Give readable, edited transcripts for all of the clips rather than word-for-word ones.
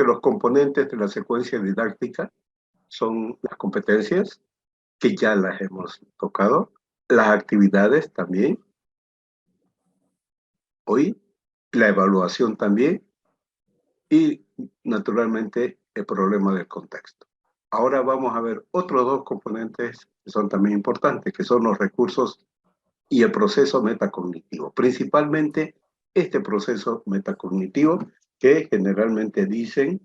que los componentes de la secuencia didáctica son las competencias, que ya las hemos tocado, las actividades también, hoy, la evaluación también, y naturalmente el problema del contexto. Ahora vamos a ver otros dos componentes que son también importantes, que son los recursos y el proceso metacognitivo. Principalmente este proceso metacognitivo que generalmente dicen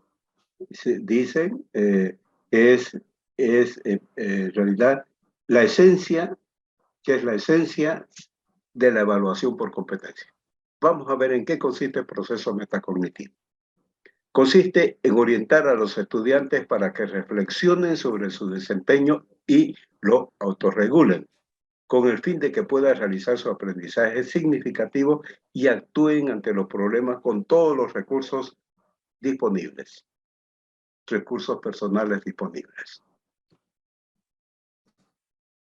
que es en realidad la esencia, que es la esencia de la evaluación por competencia. Vamos a ver en qué consiste el proceso metacognitivo. Consiste en orientar a los estudiantes para que reflexionen sobre su desempeño y lo autorregulen, con el fin de que puedan realizar su aprendizaje significativo y actúen ante los problemas con todos los recursos disponibles, recursos personales disponibles.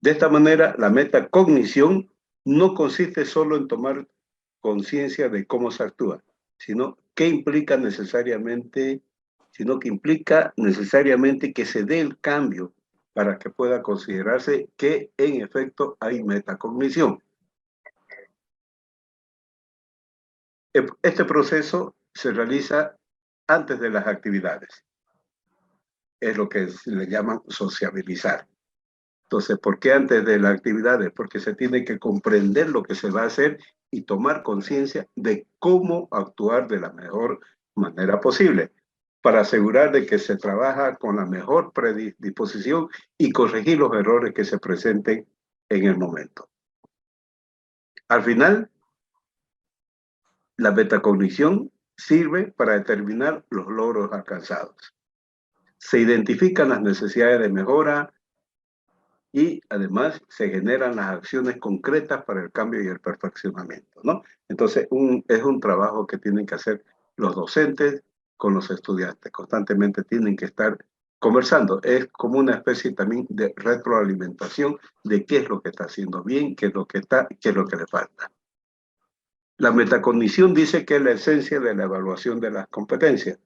De esta manera, la metacognición no consiste solo en tomar conciencia de cómo se actúa, sino que implica necesariamente que se dé el cambio para que pueda considerarse que en efecto hay metacognición. Este proceso se realiza antes de las actividades. Es lo que le llaman sociabilizar. Entonces, ¿por qué antes de las actividades? Porque se tiene que comprender lo que se va a hacer y tomar conciencia de cómo actuar de la mejor manera posible, para asegurar de que se trabaja con la mejor predisposición y corregir los errores que se presenten en el momento. Al final, la metacognición sirve para determinar los logros alcanzados. Se identifican las necesidades de mejora y además se generan las acciones concretas para el cambio y el perfeccionamiento, ¿no? Entonces, es un trabajo que tienen que hacer los docentes con los estudiantes. Constantemente tienen que estar conversando. Es como una especie también de retroalimentación de qué es lo que está haciendo bien, qué es lo que le falta. La metacognición dice que es la esencia de la evaluación de las competencias,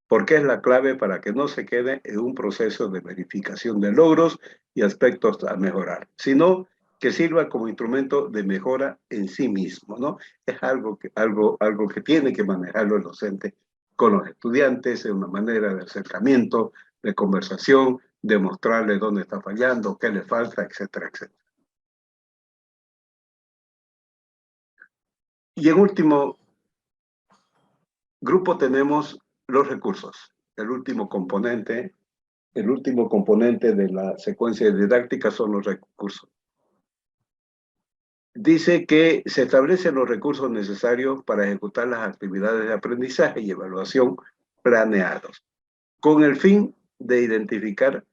porque es la clave para que no se quede en un proceso de verificación de logros y aspectos a mejorar, sino que sirva como instrumento de mejora en sí mismo, ¿no? Es algo que tiene que manejarlo el docente con los estudiantes, en una manera de acercamiento, de conversación, de mostrarle dónde está fallando, qué le falta, etcétera, etcétera. Y en último grupo tenemos los recursos, el último componente de la secuencia didáctica son los recursos. Dice que se establecen los recursos necesarios para ejecutar las actividades de aprendizaje y evaluación planeados, con el fin de identificar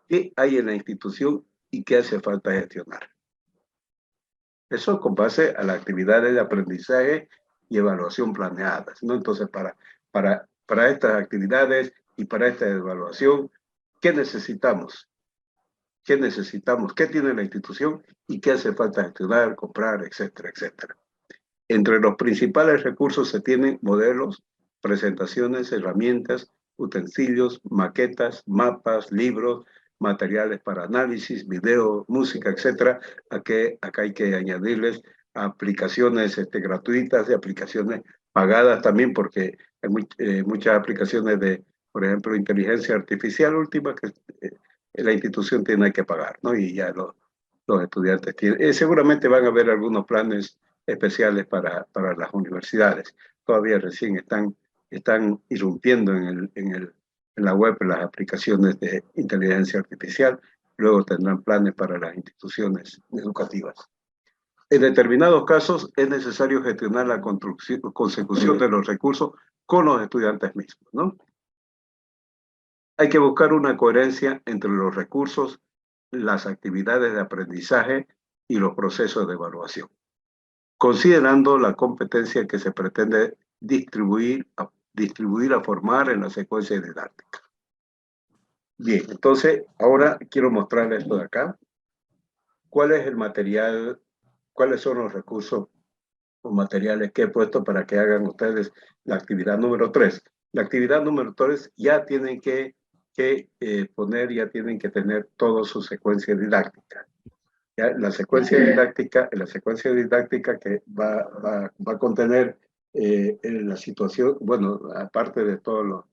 qué hay en la institución y qué hace falta gestionar. Eso con base a las actividades de aprendizaje y evaluación planeadas, ¿no? Entonces, para estas actividades y para esta evaluación, ¿qué necesitamos? ¿Qué necesitamos? ¿Qué tiene la institución? ¿Y qué hace falta gestionar, comprar, etcétera, etcétera? Entre los principales recursos se tienen modelos, presentaciones, herramientas, utensilios, maquetas, mapas, libros, materiales para análisis, video, música, etcétera. Acá hay que añadirles aplicaciones gratuitas y aplicaciones pagadas también, porque hay muchas aplicaciones de, por ejemplo, inteligencia artificial última que la institución tiene que pagar, ¿no? Y ya los estudiantes tienen. Seguramente van a haber algunos planes especiales para las universidades. Todavía recién están irrumpiendo en la web las aplicaciones de inteligencia artificial. Luego tendrán planes para las instituciones educativas. En determinados casos es necesario gestionar la consecución de los recursos con los estudiantes mismos, ¿no? Hay que buscar una coherencia entre los recursos, las actividades de aprendizaje y los procesos de evaluación, considerando la competencia que se pretende distribuir a formar en la secuencia didáctica. Bien, entonces ahora quiero mostrarles esto de acá. ¿Cuál es el material? ¿Cuáles son los recursos o materiales que he puesto para que hagan ustedes la actividad número 3? La actividad número 3 ya tienen que poner, ya tienen que tener toda su secuencia didáctica. ¿Ya? La secuencia didáctica que va a contener en la situación, bueno, aparte de todos los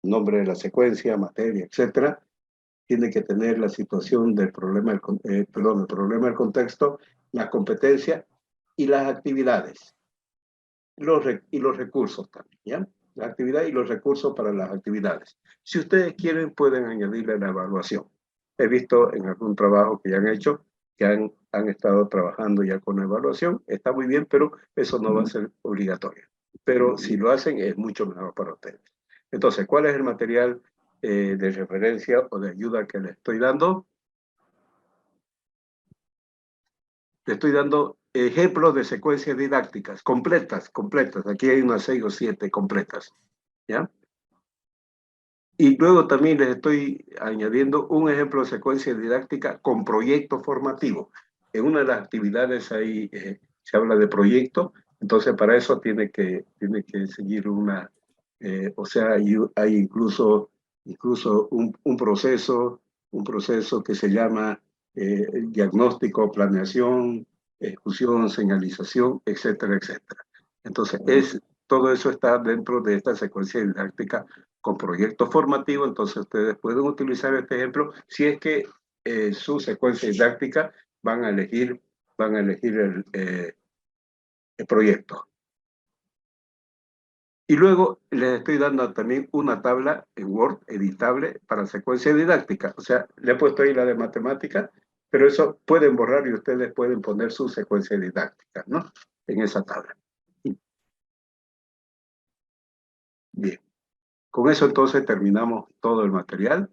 nombres de la secuencia, materia, etcétera, tiene que tener la situación del problema, el problema del contexto, la competencia y las actividades. Y los recursos también, ¿ya? La actividad y los recursos para las actividades. Si ustedes quieren, pueden añadirle la evaluación. He visto en algún trabajo que ya han hecho, que han estado trabajando ya con la evaluación. Está muy bien, pero eso no va a ser obligatorio. Pero si lo hacen, es mucho mejor para ustedes. Entonces, ¿cuál es el material de referencia o de ayuda que les estoy dando? Le estoy dando ejemplos de secuencias didácticas completas. Aquí hay unas 6 o 7 completas, ¿ya? Y luego también les estoy añadiendo un ejemplo de secuencia didáctica con proyecto formativo. En una de las actividades ahí se habla de proyecto, entonces para eso tiene que seguir una, o sea, hay incluso un proceso que se llama diagnóstico, planeación, ejecución, señalización, etcétera, etcétera. Entonces, todo eso está dentro de esta secuencia didáctica con proyectos formativos, entonces ustedes pueden utilizar este ejemplo si es que su secuencia didáctica van a elegir el proyecto. Y luego les estoy dando también una tabla en Word editable para secuencia didáctica. O sea, le he puesto ahí la de matemática, pero eso pueden borrar y ustedes pueden poner su secuencia didáctica, ¿no? En esa tabla. Bien. Con eso entonces terminamos todo el material.